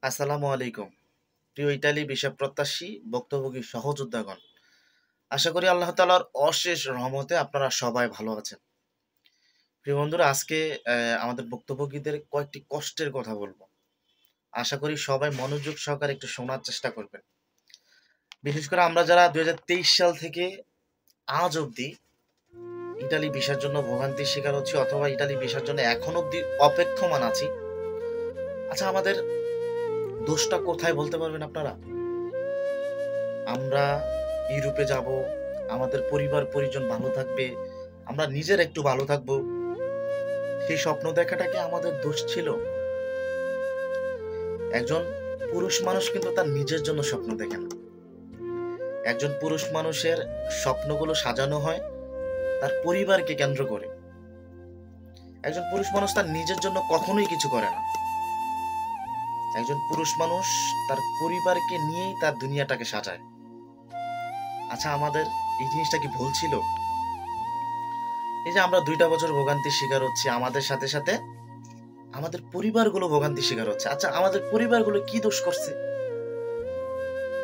আসসালামু আলাইকুম। প্রিয় ইতালি ভিসা প্রত্যাশী ভুক্তভোগী সহযোদ্ধাগণ। আশা করি আল্লাহ তাআলার অশেষ রহমতে আপনারা সবাই ভালো আছেন। প্রিয় বন্ধুরা আজকে আমাদের ভুক্তভোগীদের কয়েকটি কষ্টের কথা বলবো। আশা করি সবাই মনোযোগ সহকারে একটু শোনার চেষ্টা করবেন। বিশেষ করে আমরা যারা ২০২৩ সাল থেকে আজ অবধি ইতালি ভিসার জন্য ভোগান্তির শিকার হচ্ছি অথবা ইতালি ভিসার জন্য এখন অবধি অপেক্ষমান আছি। আচ্ছা আমাদের দোষটা কোথায় বলতে পারবেন আপনারা? আমরা ইউরোপে যাব, আমাদের পরিবার পরিজন ভালো থাকবে, আমরা নিজের একটু ভালো থাকবো। সেই স্বপ্ন দেখাটা কি আমাদের দোষ ছিল? একজন পুরুষ মানুষ কিন্তু তার নিজের জন্য স্বপ্ন দেখে না। একজন পুরুষ মানুষের স্বপ্নগুলো সাজানো হয় তার পরিবারকে কেন্দ্র করে। একজন পুরুষ মানুষ তার নিজের জন্য কখনোই কিছু করে না। একজন পুরুষ মানুষ তার পরিবারকে নিয়েই তার দুনিয়াটাকে সাজায়। আচ্ছা আমাদের এই জিনিসটা কি ভুল ছিল? এই যে আমরা ২টা বছর ভোগান্তির শিকার হচ্ছি, আমাদের সাথে সাথে আমাদের পরিবারগুলো ভোগান্তির শিকার হচ্ছে। আচ্ছা আমাদের পরিবারগুলো কি দোষ করছে?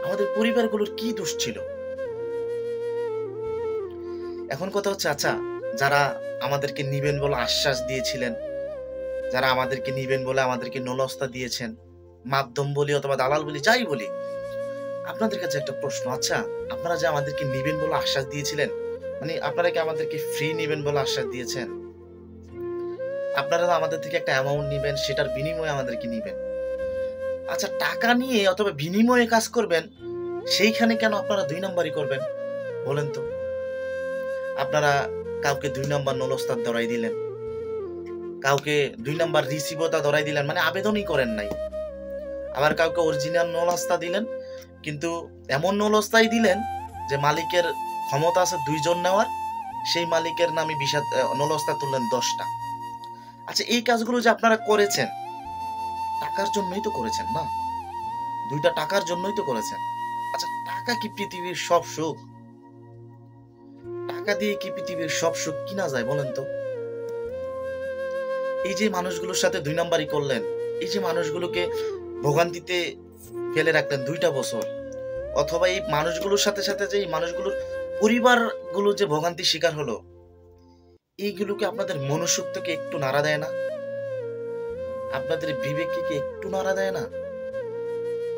আমাদের পরিবারগুলোর কি দোষ ছিল? এখন কথা হচ্ছে আচ্ছা যারা আমাদেরকে নিবেন বলে আশ্বাস দিয়েছিলেন, যারা আমাদেরকে নিবেন বলে আমাদেরকে নলস্তা দিয়েছেন, মাধ্যম বলি অথবা দালাল বলি যাই বলি, আপনাদের কাছে একটা প্রশ্ন। আচ্ছা আপনারা যে আমাদেরকে নিবেন বলে আশ্বাস দিয়েছিলেন, মানে আপনারা কি আমাদেরকে ফ্রি নিবেন বলে আশ্বাস দিয়েছেন? আপনারা আমাদের থেকে একটা অ্যামাউন্ট নিবেন, সেটার বিনিময়ে আমাদেরকে নিবেন। আচ্ছা টাকা নিয়ে অথবা বিনিময়ে কাজ করবেন, সেইখানে কেন আপনারা ২ নাম্বারই করবেন বলেন তো? আপনারা কাউকে ২ নাম্বার নলস্তার ধরাই দিলেন, কাউকে ২ নাম্বার রিসিভতা ধরাই দিলেন, মানে আবেদনই করেন নাই। আবার কাউকে অরিজিনাল নলস্তা দিলেন, কিন্তু এমন নলস্তাই দিলেন যে মালিকের ক্ষমতা আছে ২ জন নেওয়ার, সেই মালিকের নামে নলস্তা তুললেন ১০টা। আচ্ছা এই কাজগুলো যে আপনারা করেছেন, টাকার জন্যই তো করেছেন না? ২টা টাকার জন্যই তো করেছেন। আচ্ছা টাকা কি পৃথিবীর সব সুখ? টাকা দিয়ে কি পৃথিবীর সব সুখ কিনা যায় বলেন তো? এই যে মানুষগুলোর সাথে ২ নাম্বারই করলেন, এই যে মানুষগুলোকে ভোগান্তিতে ফেলে রাখলেন ২টা বছর, অথবা এই মানুষগুলোর সাথে সাথে যে এই মানুষগুলোর পরিবারগুলো যে ভোগান্তির শিকার হলো, এইগুলোকে আপনাদের মনুষ্যত্বকে একটু নাড়া দেয় না? আপনাদের বিবেককে কি একটু নাড়া দেয় না?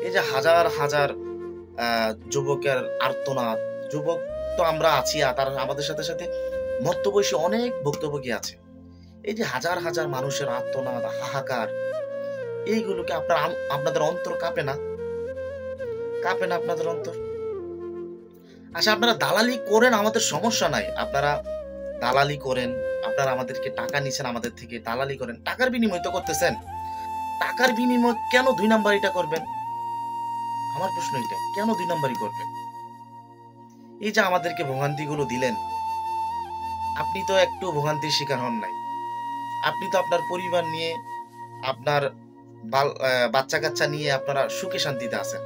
এই যে হাজার হাজার যুবকের আর্তনাদ, যুবক তো আমরা আছি, আর তার আমাদের সাথে সাথে মধ্যবয়সী অনেক ভুক্তভোগী আছে। এই যে হাজার হাজার মানুষের আর্তনাদ, হাহাকার, এইগুলোকে আপনাদের অন্তর কাঁপে না? কাঁপে না আপনাদের অন্তর? আচ্ছা আপনারা দালালি করেন, আমাদের সমস্যা নাই। আপনারা দালালি করেন, আপনারা আমাদেরকে টাকা নিছেন, আমাদের থেকে দালালি করেন, টাকার বিনিময় তো করতেছেন। টাকার বিনিময় কেন ২ নাম্বারিটা করবেন? আমার প্রশ্ন এটা, কেন ২ নাম্বারি করবেন? এই যে আমাদেরকে ভোগান্তিগুলো দিলেন, আপনি তো একটু ভোগান্তির শিকার হন নাই। আপনি তো আপনার পরিবার নিয়ে, আপনার বাচ্চা-কাচ্চা নিয়ে আপনারা সুখে শান্তিতে আছেন।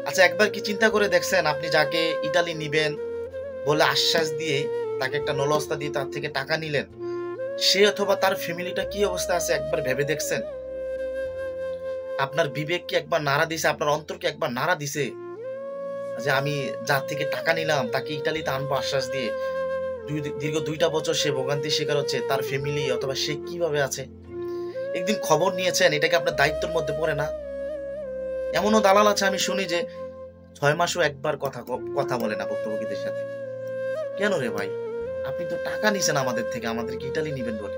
আচ্ছা একবার কি চিন্তা করে দেখছেন, আপনি যাকে ইতালি নিবেন বলে আশ্বাস দিয়ে, তাকে একটা নলস্তা দিয়ে তার থেকে টাকা নিলেন, সে অথবা তার ফ্যামিলিটা কি অবস্থা আছে একবার ভেবে দেখছেন? আপনার বিবেক কি একবার নাড়া দিছে? আপনার অন্তর কি একবার নাড়া দিছে যে আমি যার থেকে টাকা নিলাম তাকে ইতালিতে আনবো আশ্বাস দিয়ে, দীর্ঘ ২টা বছর সে ভোগান্তির শিকার হচ্ছে, তার ফ্যামিলি অথবা সে কিভাবে আছে একদিন খবর নিয়েছেন? এটা কি আপনার দায়িত্বের মধ্যে পড়ে না? এমনও দালাল আছে আমি শুনি যে ৬ মাসও একবার কথা বলে না ভুক্তভোগীদের সাথে। কেন রে ভাই? আপনি তো টাকা নিছেন আমাদের থেকে, আমাদেরকে ইতালি নিবেন বলে।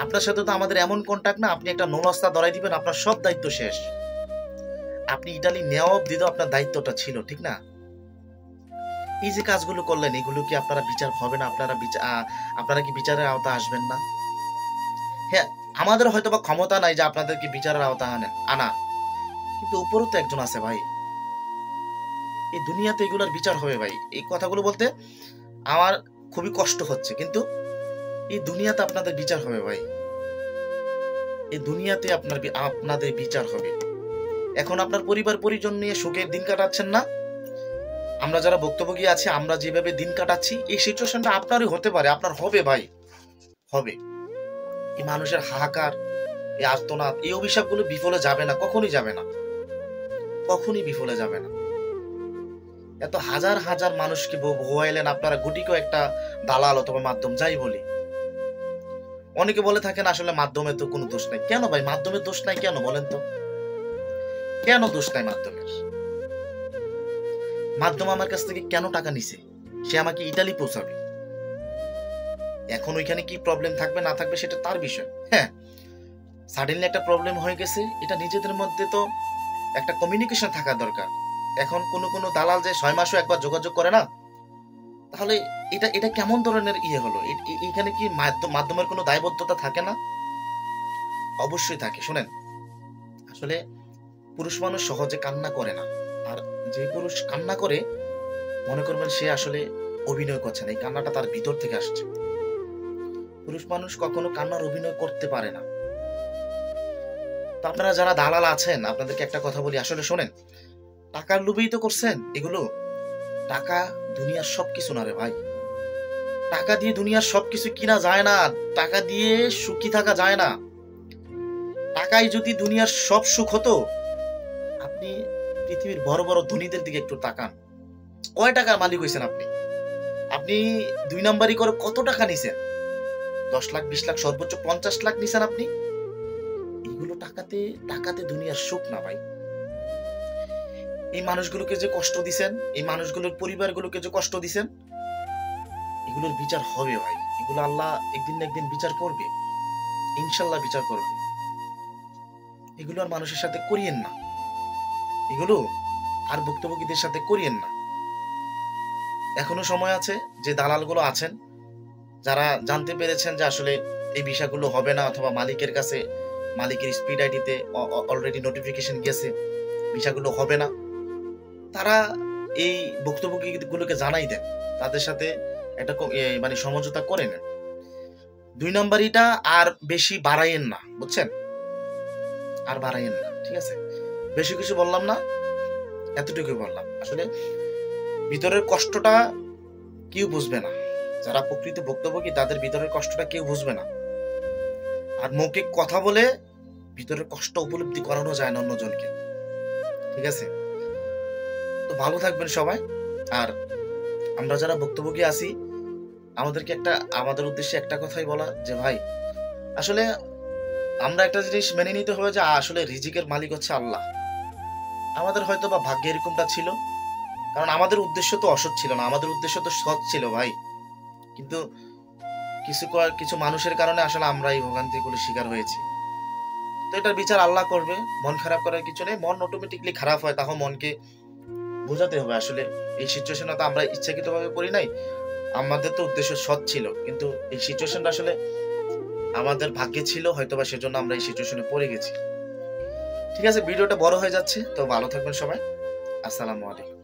আপনার সাথে তো আমাদের এমন কন্টাক্ট না, আপনি একটা নলস্তা ধরাই দিবেন, আপনার সব দায়িত্ব শেষ। আপনি ইতালি নেওয়া অব্দি তো আপনার দায়িত্বটা ছিল, ঠিক না? এই যে কাজগুলো করলেন, এগুলো কি আপনারা বিচার হবে না? আপনারা কি বিচারের আওতায় আসবেন না? হ্যাঁ, আমাদের হয়তোবা ক্ষমতা নাই যে আপনাদেরকে বিচারের আওতায় আনা, কিন্তু উপরেও তো একজন আছে ভাই। এই দুনিয়াতে এগুলোর বিচার হবে ভাই। এই কথাগুলো বলতে আমার খুবই কষ্ট হচ্ছে, কিন্তু এই দুনিয়াতে আপনাদের বিচার হবে ভাই। এই দুনিয়াতে আপনাদের বিচার হবে। এখন আপনার পরিবার পরিজন নিয়ে সুখের দিন কাটাচ্ছেন না? আমরা যারা ভুক্তভোগী আছি, আমরা যেভাবে দিন কাটাচ্ছি, এই সিচুয়েশনটা আপনারই হতে পারে, আপনার হবে ভাই, হবে। এই মানুষের হাহাকার, এই আর্তনাদ, এই অভিশাপগুলো বিফলে যাবে না, কখনই যাবে না, কখনই বিফলে যাবে না। এত হাজার হাজার মানুষকে ভোয়াইলেন আপনারা, গুটিকো একটা দালাল অথবা মাধ্যম, যাই বলি। অনেকে বলে থাকেন আসলে মাধ্যমে তো কোনো দোষ নাই। কেন ভাই মাধ্যমের দোষ নাই কেন বলেন তো? কেন দোষ নাই মাধ্যমের? মাধ্যম আমার কাছ থেকে কেন টাকা নিছে? সে আমাকে ইতালি পৌঁছাবে। এখন ওইখানে কি প্রবলেম থাকবে না থাকবে সেটা তার বিষয়। হ্যাঁ, সাডেনলি একটা প্রবলেম হয়ে গেছে, এটা নিজেদের মধ্যে তো একটা কমিউনিকেশন থাকা দরকার। এখন কোনো দালাল যে 6 মাসও একবার যোগাযোগ করে না, তাহলে এটা এটা কেমন ধরনের হলো? এখানে কি মাধ্যমের কোনো দায়বদ্ধতা থাকে না? অবশ্যই থাকে। শুনেন, আসলে পুরুষ মানুষ সহজে কান্না করে না। আর যে পুরুষ কান্না করে, মনে করবেন সে আসলে অভিনয় করছে না, এই কান্নাটা তার ভিতর থেকে আসছে। পুরুষ মানুষ কখনো কান্নার অভিনয় করতে পারে না। তো আপনারা যারা দালাল আছেন, আপনাদেরকে একটা কথা বলি, আসলে শোনেন, টাকার লোভেই তো করছেন এগুলো। টাকা দুনিয়ার সবকিছু না রে ভাই। টাকা দিয়ে দুনিয়ার সবকিছু কিনা যায় না, টাকা দিয়ে সুখী থাকা যায় না। টাকায় যদি দুনিয়ার সব সুখ হতো, আপনি পৃথিবীর বড় বড় ধনীদের দিকে একটু তাকান। কয় টাকার মালিক হয়েছেন আপনি? আপনি 2 নাম্বারি করে কত টাকা নিছেন? 10 লাখ, 20 লাখ, সর্বোচ্চ 50 লাখ নিছেন আপনি। এগুলো টাকাতে দুনিয়ার সুখ না ভাই। এই মানুষগুলোকে যে কষ্ট দিছেন, এই মানুষগুলোর পরিবারগুলোকে যে কষ্ট দিছেন, এগুলোর বিচার হবে ভাই। এগুলো আল্লাহ একদিন না একদিন বিচার করবে, ইনশাল্লাহ বিচার করবে। এগুলো আর মানুষের সাথে করিয়েন না, এগুলো আর ভুক্তভোগীদের সাথে করিয়েন না। এখনো সময় আছে। যে দালালগুলো আছেন, যারা জানতে পেরেছেন যে আসলে এই বিষয়গুলো হবে না, অথবা মালিকের কাছে, মালিকের স্পিড আইডিতে অলরেডি নোটিফিকেশন গেছে, বিষয়গুলো হবে না, তারা এই ভুক্তভোগীগুলোকে জানাই দেন, তাদের সাথে একটা মানে সমঝোতা করে নেন। 2 নাম্বারিটা আর বেশি বাড়াইয়েন না, বুঝছেন? আর বাড়াইয়েন না, ঠিক আছে? বেশি কিছু বললাম না, এতটুকুই বললাম। আসলে ভিতরের কষ্টটা কেউ বুঝবে না। যারা প্রকৃত ভুক্তভোগী, তাদের ভিতরের কষ্টটা কেউ বুঝবে না। আর মুখে কথা বলে ভিতরের কষ্ট উপলব্ধি করানো যায় না অন্যজনকে, ঠিক আছে? তো ভালো থাকবেন সবাই। আর আমরা যারা ভুক্তভোগী আছি, আমাদের উদ্দেশ্যে একটা কথাই বলা, যে ভাই আসলে আমরা একটা জিনিস মেনে নিতে হবে, যে আসলে রিজিকের মালিক হচ্ছে আল্লাহ। আমাদের হয়তো বা ভাগ্যে এরকমটা ছিল, কারণ আমাদের উদ্দেশ্য তো অসৎ ছিল না, আমাদের উদ্দেশ্য তো সৎ ছিল ভাই। কিন্তু কিছু মানুষের কারণে আসলে আমরা এই ভোগান্তিগুলো শিকার হয়েছি। তো এটার বিচার আল্লাহ করবে। মন খারাপ করার কিছু নেই। মন অটোমেটিকলি খারাপ হয়, তখন মনকে বোঝাতে হবে আসলে এই সিচুয়েশনে তো আমরা ইচ্ছাকৃতভাবে করি নাই, আমাদের তো উদ্দেশ্য সৎ ছিল, কিন্তু এই সিচুয়েশনটা আসলে আমাদের ভাগ্যে ছিল, হয়তোবা সেজন্য আমরা এই সিচুয়েশনে পড়ে গেছি। ঠিক আছে, ভিডিওটা বড় হয়ে যাচ্ছে, তো ভালো থাকবেন সবাই। আসসালামু আলাইকুম।